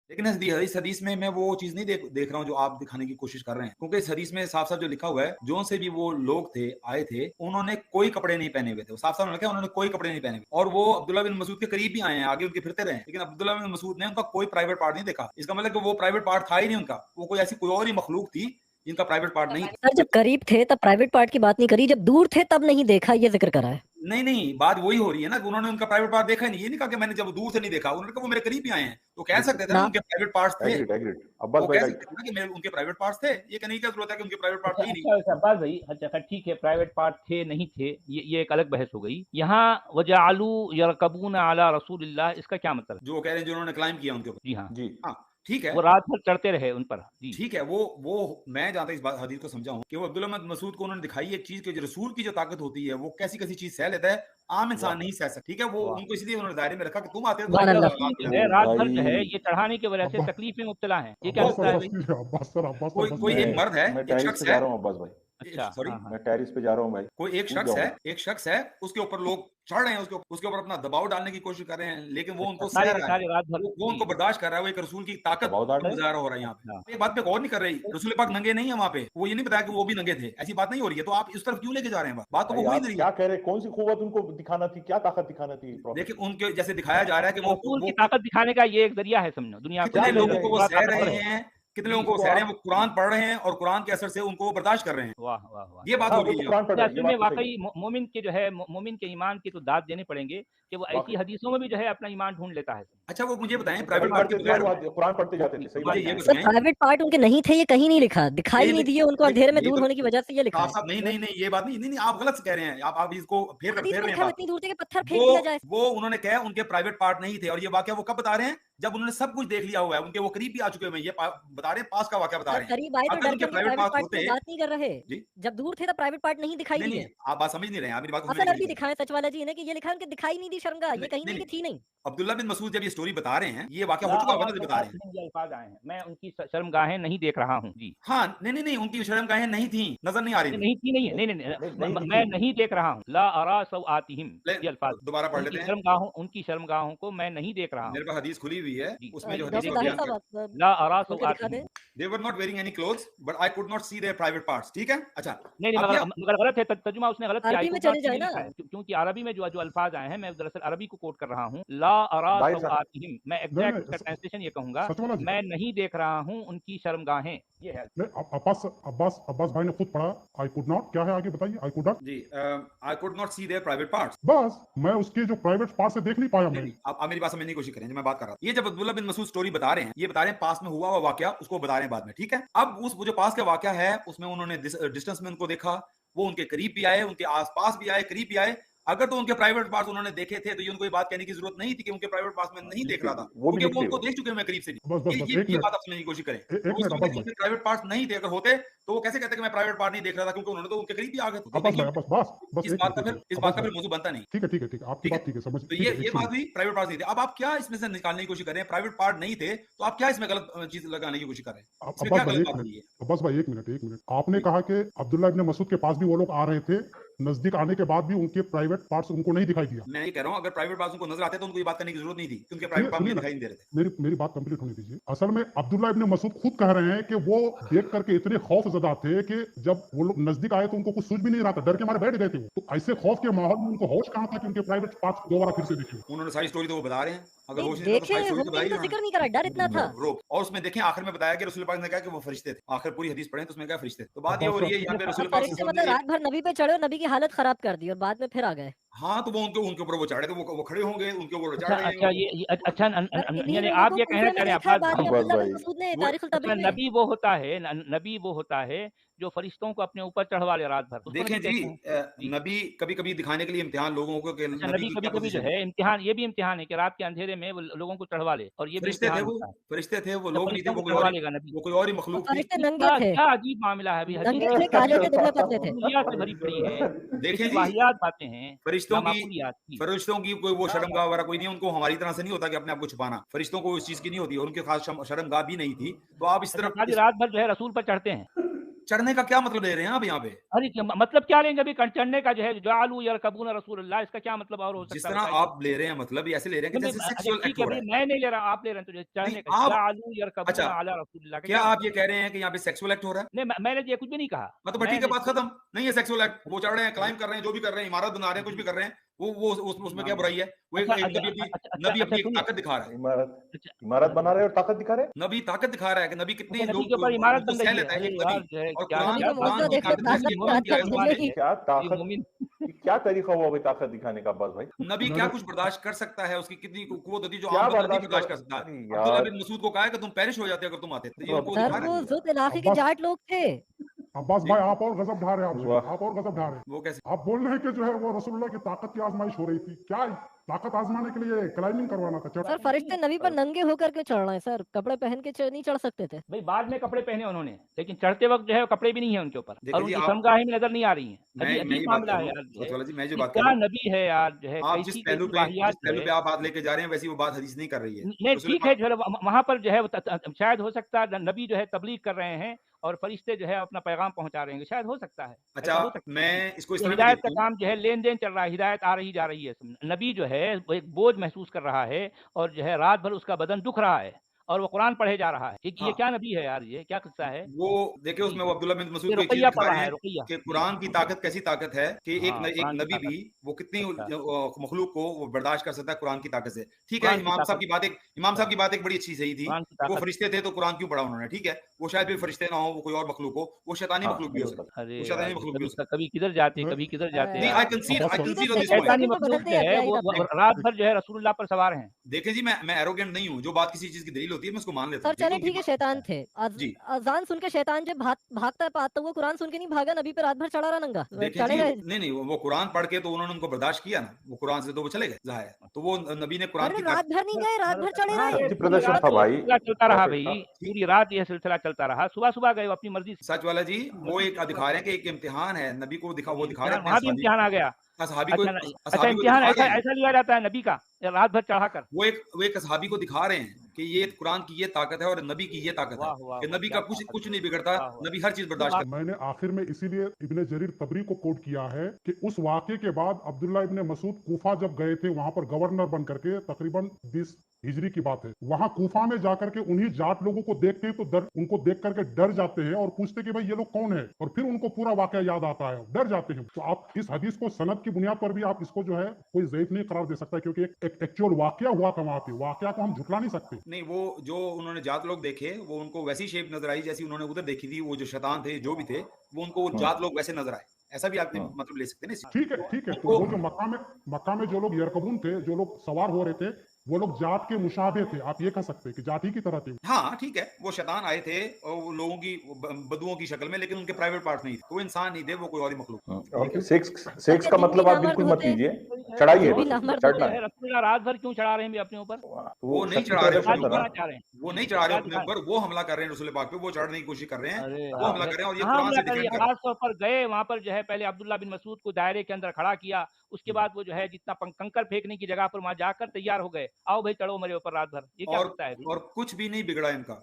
लेकिन इस हदीस में मैं वो चीज नहीं देख रहा हूँ जो आप दिखाने की कोशिश कर रहे हैं, क्योंकि इस हदीस में साफ साफ जो लिखा हुआ है, जो से भी वो लोग थे आए थे, उन्होंने कोई कपड़े नहीं पहने हुए थे। साफ साफ लिखा है उन्होंने कोई कपड़े नहीं पहने हुए, और वो अब्दुल्ला बिन मसूद के करीब भी आए हैं, आगे उनके फिरते रहे, लेकिन अब्दुल्ला बिन मसूद ने उनका कोई प्राइवेट पार्ट नहीं देखा। इसका मतलब कि वो प्राइवेट पार्ट था ही नहीं उनका, वो कोई ऐसी कोई और ही मखलूक थी जिनका प्राइवेट पार्ट नहीं था। सर जब करीब थे तब प्राइवेट पार्ट की बात नहीं करी, जब दूर थे तब नहीं देखा, ये जिक्र करा है। नहीं नहीं, बात वही हो रही है ना, उन्होंने उनका प्राइवेट पार्ट देखा ही नहीं। ये नहीं कहा कि मैंने जब दूर से नहीं देखा, उन्होंने कहा वो मेरे करीब ही आए हैं, तो कह सकते थे ना उनके प्राइवेट पार्ट्स थे। अब्बास वो भाई कह राइट। सकते थे ना कि मेरे उनके प्राइवेट पार्ट्स थे। ये कहने की क्या जरूरत है कि उनके प्राइवेट पार्ट थे ही नहीं। अच्छा अब्बास भाई, अच्छा ठीक है, प्राइवेट पार्ट थे नहीं थे, ये एक अलग बहस हो गई। यहाँ वजालू यरकबून अला रसूलिल्लाह, इसका क्या मतलब? जो कह रहे हैं जिन्होंने क्लाइम किया उनके ऊपर। जी हाँ जी हाँ ठीक है, वो रात भर चढ़ते रहे उन पर। जी ठीक है, वो मैं जहां तक इस बात हदीस को समझा हूं कि वो अब्दुल्ला बिन मसूद को उन्होंने दिखाई एक चीज कि जो रसूल की जो ताकत होती है वो कैसी कैसी चीज सह लेता है, आम इंसान नहीं सह सकता। ठीक है, वो उनको इसलिए उन्होंने दायरे में रखा कि तुम आते हो सुभान अल्लाह। रात भर जो है ये चढ़ाने की वजह से तकलीफ में मुब्तला है। ये क्या लगता है भाई? कोई एक मर्द है, मैं एक टेरिस शख्स पे जा है, रहा हूँ अब्बास भाई, अच्छा सॉरी, हाँ, हाँ। मैं टेरिस पे जा रहा हूँ भाई, कोई एक कूद जाऊंगा। शख्स है, उसके ऊपर लोग चढ़ रहे हैं, उसके ऊपर अपना दबाव डालने की कोशिश कर रहे हैं, लेकिन वो उनको सह रहा है, सारी रात भर वो उनको बर्दाश्त कर रहा है। वो एक रसूल की ताकत दबाव डाल रहे हैं? मुजाहरा हो रहा है यहाँ अच्छा। पे। ये बात पे गौर नहीं कर रही, रसूल पाक नंगे नहीं है वहाँ पे, वो ये नहीं बताया कि वो भी नंगे थे, ऐसी बात नहीं हो रही है। तो आप इस तरफ क्यों लेके जा रहे हैं? बात तो वो भाई हो ही आप नहीं क्या रही है। कह रहे हैं? कौन सी कुव्वत उनको दिखाना थी, क्या ताकत दिखाना थी प्रॉफिट देखिए की? उनके जैसे दिखाया जा रहा है कि रसूल की वो ताकत दिखाने का ये एक जरिया है, समझो दुनिया को। कितने क्या लोगों जरिया को है? वो बड़ा सह ताकतवर रहे है। हैं, कितने जी, लोगों को इसको सह रहे हैं, आप वो कुरान पढ़ रहे हैं और कुरान के असर से उनको वो बर्दाश्त कर रहे हैं। वाह वाह वाह। ये बात हाँ हो वो रही तो है यहाँ कुरान पढ़ अच्छा, रहे हैं, ये असल में बात तो सही है। वाकई मोमिन के जो है, मोमिन के ईमान की तो दाद देने पड़ेंगे कि वो ऐसी वाकई हदीसों में भी जो है अपना ईमान ढूंढ लेता है। अच्छा वो मुझे बताएं, वो प्राइवेट दवाई पार्ट के करते थे और बगैर वो कुरान पढ़ते जाते थे, सही बात मुझे ये है। सर बताएं, प्राइवेट पार्ट उनके नहीं थे, ये कहीं नहीं लिखा, दिखाई नहीं दिए उनको, अंधेरे में ये दूर तो होने की वजह से ये लिखा साफ है। साफ नहीं नहीं नहीं, ये बात नहीं नहीं नहीं, आप गलत कह रहे हैं। आप इसको फेर हदीस फेर में रहे हैं लिखा है वो बात इतनी को। दूर थे कि पत्थर वो फेंक दिया जाए। वो उन्होंने कहा उनके प्राइवेट पार्ट नहीं थे, और ये वाकया वो कब बता रहे हैं जब उन्होंने सब कुछ देख लिया हुआ है, उनके वो करीब भी आ चुके हैं। ये बता रहे हैं, पास का वाकया बता सर रहे हैं। करीब आए तो अगर डर के उनके उनके प्राइवेट प्राइवेट पार्ट पार्ट की होते बात नहीं कर रहे। जी, जब दूर थे तब प्राइवेट पार्ट नहीं दिखाई नहीं दिए। नहीं, आप बात समझ नहीं रहे हैं, आप मेरी बात को समझने असल की अरबी कोशिश दिखाए सचवाला जी ने कि ये लिखा है उनके दिखाई नहीं दी शर्मगाह, ये कहीं करें। नहीं कि थी नहीं। अब्दुल्ला बिन मसूद जब ये स्टोरी बता रहे हैं, ये वाकया ला हो चुका होगा ना अरा जो बता रहे हैं। ये अल्फाज आए हैं, मैं उनकी शर्मगाहें नहीं देख रहा हूँ। जी हाँ नहीं नहीं नहीं, उनकी शर्मगाहें नहीं थी, नजर नहीं आ रही थी। नहीं थी, नहीं है, नहीं नहीं नहीं मैं नहीं मैं दिखी। नहीं देख रहा हूँ। ला अरा सवातिहिम, ये अल्फाज दोबारा पढ़ लेते हैं। उनकी शर्मगाहों को मैं नहीं देख रहा हूँ। मेरे पास हदीस खुली हुई है, जी उसमें जो हदीस डॉक्टर का ताहिर बयान साहब किया, आप ला अरा खोल के दिखा दें। सवातिहिम। they were not wearing any clothes but I could not see their private parts। ठीक है, अच्छा नहीं अब ये मगर गलत है, तर्जुमा उसने गलत किया। अरबी में चले जाए ना। क्योंकि अरबी में जो अल्फाज आए हैं, मैं दरअसल अरबी को कोट कर रहा हूँ। ला अरा दाहिर साहब सवातिहिम, मैं एग्जैक्ट उसका ट्रांसलेशन ये कहूंगा, सचवाला जी, मैं नहीं देख रहा हूँ उनकी शर्मगाहें। ये है। नहीं अब्बास भाई ने खुद पढ़ा आई कुड नॉट, क्या है आगे बताइए? आई कुड नॉट जी, I could not see their private parts। बस मैं उसके जो प्राइवेट पार्ट से देख नहीं पाया मैं। नहीं, आप मेरी बात समझने की कोशिश करें, मैं बात कर रहा हूं। ये जब अब्दुल्ला बिन मसूद स्टोरी बता रहे हैं, ये बता रहे हैं पास में हुआ हुआ वाकया, उसको बता रहे हैं बाद में। ठीक है, अब उस वो जो पास का वाकया है उसमें उन्होंने डिस्टेंस में उनको देखा, वो उनके करीब भी आए, उनके आसपास भी आए, करीब भी आए। अगर तो उनके प्राइवेट पार्ट्स उन्होंने देखे थे तो ये उनको ये बात कहने की जरूरत नहीं थी कि उनके प्राइवेट पार्ट्स में नहीं देख रहा था, वो भी क्योंकि वो लिखते उनको हो। देख चुके हैं मैं करीब से भी। बस बस बस एक ये मिनट, बात आप समझने की कोशिश करें। एक वो मिनट उसको अब्बास उनके भाई, प्राइवेट पार्ट्स नहीं थे, अगर होते तो वो कैसे कहते कि मैं प्राइवेट पार्ट नहीं देख रहा था, क्योंकि उन्होंने तो उनके करीब भी आ गए। तो अब्बास देखिए भाई बस इस एक बात का मिनट, फिर अब्बास फिर भाई मौजू बनता नहीं। ठीक है आपकी ठीक है, बात ठीक है, समझ तो ठीक है, ये बात हुई प्राइवेट पार्ट नहीं थे। अब आप क्या इसमें से निकालने की कोशिश कर रहे हैं? प्राइवेट पार्ट नहीं थे तो आप क्या इसमें गलत चीज लगाने की कोशिश कर रहे हैं? इसमें क्या गलत बात हुई है? अब्बास भाई एक मिनट, आपने कहा कि अब्दुल्ला इब्न मसूद के पास भी वो लोग आ रहे थे, नजदीक आने के बाद भी उनके प्राइवेट पार्ट्स उनको नहीं दिखाई दिया। मैं ये कह रहा हूं अगर प्राइवेट पार्ट्स उनको नजर आते तो उनको ये बात करने की जरूरत नहीं थी कि उनके प्राइवेट पार्ट सुनिए मुझे ना, दिखाई नहीं दे रहे थे। मेरी बात कंप्लीट होने दीजिए। असल में अब्दुल्ला इब्न मसूद खुद कह रहे हैं कि वो देख करके इतने खौफजदा थे कि जब वो लोग नजदीक आए तो उनको कुछ सूझ भी नहीं रहा था, डर के मारे बैठ गए थे वो। तो ऐसे खौफ के माहौल में उनको होश कहाँ था कि उनके प्राइवेट पार्ट्स दोबारा फिर से देखे? उन्होंने सारी स्टोरी तो वो बता रहे हैं, अगर नहीं होश नहीं था तो देखे सारी स्टोरी तो होंगे बताई ही तो उन्होंने। जिक्र नहीं करा, डर इतना था। रोक, और उसमें देखें आखिर में बताया कि रसूल पाक ने कहा कि वो फरिश्ते थे। आखिर पूरी हदीस पढ़ें तो उसमें क्या फरिश्ते थे। तो बात ये हो रही है यहाँ पे रसूल पाक फरिश्ते मतलब रात भर नबी पे चढ़े और नबी की हालत खराब कर दी और बाद में फिर आ गए। हाँ तो वो उनके ऊपर वो चढ़े तो वो खड़े होंगे, उनके ऊपर चढ़ अच्छा रहे अच्छा, हैं। ये अच्छा इन्हीं यानी लोगों आप को ये कहना कूफे चाह में रहे हैं देखा है अब्बास बाद में भाई, अब्दुल्ला बिन भाई। मसूद ने वो- तारीख अच्छा तबरीक में। नबी वो होता है जो फरिश्तों को अपने ऊपर चढ़वा ले रात भर, उसको देखें नबी जी, कहते हैं। जी। नबी कभी कभी दिखाने के लिए इम्तिहान लोगों को कि अच्छा, नबी नबी की कभी क्या कभी जो पोजीशन है है। इम्तिहान, ये भी इम्तिहान है कि रात के अंधेरे में वो लोगों को चढ़वा ले, और ये भी फरिश्ते थे इम्तिहान वो, होता है। फरिश्ते थे वो, अच्छा, लोग नहीं थे, फरिश्तों को चढ़वा लेगा नबी। वो कोई और ही और मखलूक थी। फरिश्ते नंगे थे, क्या अजीब मामला है अभी, नंगे हदीस थे, काले थे, दुबले पतले थे। माकूलियात से भरी पड़ी है। देखें इतनी जी, वाहियात बातें हैं, फरिश्तों की नामाकूलियात की। फरिश्तों की कोई वो शर्मगाह वगैरह कोई नहीं है, उनको हमारी तरह से नहीं होता कि अपने आप को छुपाना। फरिश्तों को इस चीज की नहीं होती, और उनके खास शर्मगाह भी नहीं थी। तो आप इस अच्छा, तरफ खाली रात भर जो है रसूल पर चढ़ते हैं। चढ़ने का क्या मतलब ले रहे हैं आप यहाँ पे? अरे मतलब क्या लेंगे अभी चढ़ने का जो है जालू यरकबून रसूलुल्लाह, इसका क्या मतलब और हो जिस सकता है तरह बताइए? आप ले रहे हैं मतलब ये ऐसे ले रहे हैं कि नहीं, जैसे अच्छा सेक्सुअल ठीक एक्ट है हो रहा भाई, है। मैं नहीं ले रहा हूँ, आप ले रहे हैं, तो नहीं चढ़ने का आप जालू यरकबून अच्छा, अला रसूलुल्लाह का क्या क्या आप मतलब ये है? कह रहे हैं कि यहाँ पे सेक्सुअल एक्ट हो रहा है? नहीं, मैंने ये कुछ भी नहीं कहा। हाँ तो ठीक है, बात मैंने खत्म। नहीं है सेक्सुअल एक्ट, वो चढ़ रहे हैं, क्लाइम कर रहे हैं, जो भी कर रहे हैं, इमारत बना रहे हैं, कुछ भी कर रहे हैं, वो उसमें क्या बुराई है? वो अच्छा एक अच्छा नबी अपनी अच्छा अच्छा नबी अच्छा अपनी एक सुनिए। ताकत दिखा रहा है। इमारत अच्छा इमारत बना रहे और ताकत दिखा रहे। नबी ताकत दिखा रहा है कि नबी कितने अच्छा, नबी लोग के ऊपर इमारत उनको बन सह रही है। लेता है अरे एक यार नबी। जो है और क्या कुरान नबी क्या का बात मुआवजा कुरान की देखो, है? ताकत ताकत कैसी है? मोमिन ताकत क्या बात मिलेगी। है? क्या ये ताकत मोमिन क्या तरीका हुआ भाई ताकत दिखाने का? अब्बास भाई नबी क्या मैंने कुछ बर्दाश्त कर सकता है? उसकी कितनी कुव्वत होती है जो क्या आम बंदा नहीं बर्दाश्त कर? बर्दाश्त कर सकता है। अरे अब्दुल्ला यार बिन मसूद को कहा है कि तुम पेरिश हो जाते अगर तुम आते, तो ये तो उनको सर दिखा रहा वो है। जुत इलाके के अब्बास जाट लोग थे। अब्बास जी भाई आप और गजब ढा रहे हैं, वाह आप और गजब ढा रहे हैं। वो कैसे? आप बोल रहे हैं कि जो है वो रसूलुल्लाह की ताकत की आजमाइश हो रही थी। क्या ताकत आजमाने के लिए क्लाइंबिंग करवाना था? सर फरिश्ते नबी पर नंगे होकर क्यों चढ़ रहे हैं सर? कपड़े पहन के नहीं चढ़ सकते थे? भाई बाद में कपड़े पहने उन्होंने, लेकिन चढ़ते वक्त जो है कपड़े भी नहीं है उनके ऊपर, और देखिए जी उनकी आप शर्मगाहें भी नजर नहीं आ रही हैं। मैं अजीब ये बात मामला कह है लूँ यार जो है। वाला जी, मैं जो ये बात कह क्या लूँ, नबी है यार जो है, आप जिस कैसी पहलू कैसी पे वाहियात जो है। आप बात लेके जा रहे हैं वैसी वो बात हदीस नहीं कर रही है। नहीं रसूल ठीक है, जो है वहाँ पर जो है शायद हो सकता है नबी जो है तबलीग कर रहे हैं और फरिश्ते जो है अपना पैगाम पहुंचा रहे हैं, शायद हो सकता है, अच्छा, ऐसा हो सकता है। मैं इसको इस ये तरह भी हिदायत का देखता हूँ। काम जो है लेन-देन चल रहा है, हिदायत आ रही जा रही है। नबी जो है वो एक बोझ महसूस कर रहा है और जो है रात भर उसका बदन दुख रहा है और वो कुरान पढ़े जा रहा है। ये हाँ, क्या नबी है यार, ये क्या किस्सा है? वो देखिए जी, उसमें वो अब्दुल्ला बिन मसूद ये को एक चीज़ रुकैया दिखा पढ़ रहे रहा है, हैं रुकैया। कि जी, कुरान की ताकत कैसी ताकत है कि हाँ, एक कुरान की नबी भी ताकत। वो कितनी अच्छा, मखलूक को वो बर्दाश्त कर सकता है कुरान की ताकत से। ठीक है, कुरान की ताकत। इमाम साहब अच्छा, की बात एक बड़ी अच्छी सही थी कुरान की कि वो ताकत। फरिश्ते थे तो कुरान क्यों पढ़ा उन्होंने, ठीक है। वो शायद फिर फरिश्ते ना हो, वो कोई और मखलूक हो, वो शैतानी हाँ मखलूक भी हो सकता बिल्कुल है। अरे वो यार, शैतानी ये मखलूक भी हो कभी सकता कभी किधर जाते मैं कभी किधर जाते है। नहीं, यार। आई कंसीड अब्बास सीधे ऑन से दिस कहते पॉइंट। शैतानी हैं तो मखलूक बदलते जो हैं है क्या ही वो रब। रात भर जो है रसूलुल्लाह पर सवार हैं। देखिए जी, मैं एरोगेंट नहीं हूँ, जो बात किसी चीज़ की दलील होती है मैं उसको मान लेता सर हूँ, ठीक है। चले उनकी ठीक है, बात शैतान थे। जी। अजान सुन के शैतान जब भागता है तो वो कुरान सुन के नहीं भागा, नबी पे रात भर चढ़ा रहा नंगा, देखें चढ़े जी, रहे। नहीं, वो कुरान पढ़ के तो उन्होंने उनको बर्दाश्त किया ना, वो कुरान से तो वो चले गए, ज़ाहिर है। तो वो नबी ने कुरान अरे की रात भर नहीं गए, रात भर चढ़े हाँ, रहे। ये शक्ति पूरी प्रदर्शन रात था ये भाई, सिलसिला चलता रहा प्रॉफिट भाई, था। पूरी रात ये सिलसिला चलता रहा। सुबह-सुबह गए वो अपनी मर्ज़ी से। सच वाला जी, वो एक दिखा रहे हैं कि एक इम्तिहान है, नबी को वो दिखा रहे हैं इम्तिहान अपने वहाँ भी इम्तिहान आ गया। असहाबी को अच्छा अच्छा, असहाबी को इम्तिहान दिखा ऐसा रहे हैं। ऐसा लिया जाता है नबी का, या रात भर चढ़ाकर? वो एक असहाबी को दिखा रहे हैं कि ये कुरान की ये ताकत है और नबी की ये ताकत है वाह, वाह, कि वाह! नबी क्या का कुछ ताकत कुछ है। नहीं बिगड़ता, वाह, वाह! नबी हर चीज़ ये बर्दाश्त बात करता मैंने आखिर में इसीलिए इब्ने जरीर तबरी को कोट किया है कि उस वाक़े के बाद अब्दुल्ला इब्ने मसूद कूफा जब गए थे, वहां पर गवर्नर बन करके, तकरीबन 20 हिजरी की बात है, वहां कूफा में जाकर के उन्हीं जाट लोगों को देखते हैं तो उनको देख करके डर जाते हैं और पूछते कि भाई ये लोग कौन है, और फिर उनको पूरा वाकया याद आता है, डर जाते हैं। तो आप इस हदीस को सनद की बुनियाद पर भी आप इसको जो है कोई ज़ईफ नहीं करार दे सकता, क्योंकि एक एक्चुअल वाकया हुआ था वहां पे, वाकया को हम झुटला नहीं सकते। नहीं, वो जो उन्होंने जात लोग देखे वो उनको वैसी शेप नजर आई जैसी उन्होंने उधर देखी थी, वो जो शैतान थे जो भी थे वो उनको वो जात लोग वैसे नजर आए, ऐसा भी आपने मतलब ले सकते हैं ना इस चीज़ को। ठीक है, तो उनको वो जो मक्का में जो लोग यरकबून थे, जो लोग सवार हो रहे थे, वो लोग जात के मुशाबे थे, आप ये कह सकते हैं कि जात ही की तरह थे। हाँ ठीक है, वो शैतान आए थे और वो लोगों की बदुओं की शक्ल में, लेकिन उनके प्राइवेट पार्ट नहीं थे, तो वो इंसान नहीं थे, वो कोई और ही मखलूक। और सेक्स अच्छा, का जिन मतलब भी आप नामर्द बिल्कुल मत होते हैं, लीजिए, चढ़ाइए जो भी बस, नामर्द चढ़ना जो है। है रसूलुल्लाह रात भर क्यों चढ़ा रहे हैं भी अपने ऊपर? वो नहीं शक्ति चढ़ा रहे क्या अपने प्रदर्शन था ना। दिखाना ऊपर, चाह रहे हैं? वो नहीं चढ़ा रहे क्या अपने दिखाना? ऊपर, वो हमला कर रहे हैं रसूल पाक पे, वो चढ़ने की कोशिश कर रहे हैं, अरे वो यार, हमला कर रहे हैं और ये कहाँ कुरान हमला से कर डिफेंड दिया? कर रहे हैं। खास तौर पर गए वहाँ पर जो है पहले अब्दुल्ला बिन मसूद को दायरे के अंदर खड़ा किया, उसके बाद वो जो है जितना कंकड़ फेंकने की जगह पर वहाँ जाकर तैयार हो गए, आओ भाई चढ़ो मेरे ऊपर रात भर। ये क्या और किस्सा है भाई? कुछ भी नहीं बिगड़ा इनका,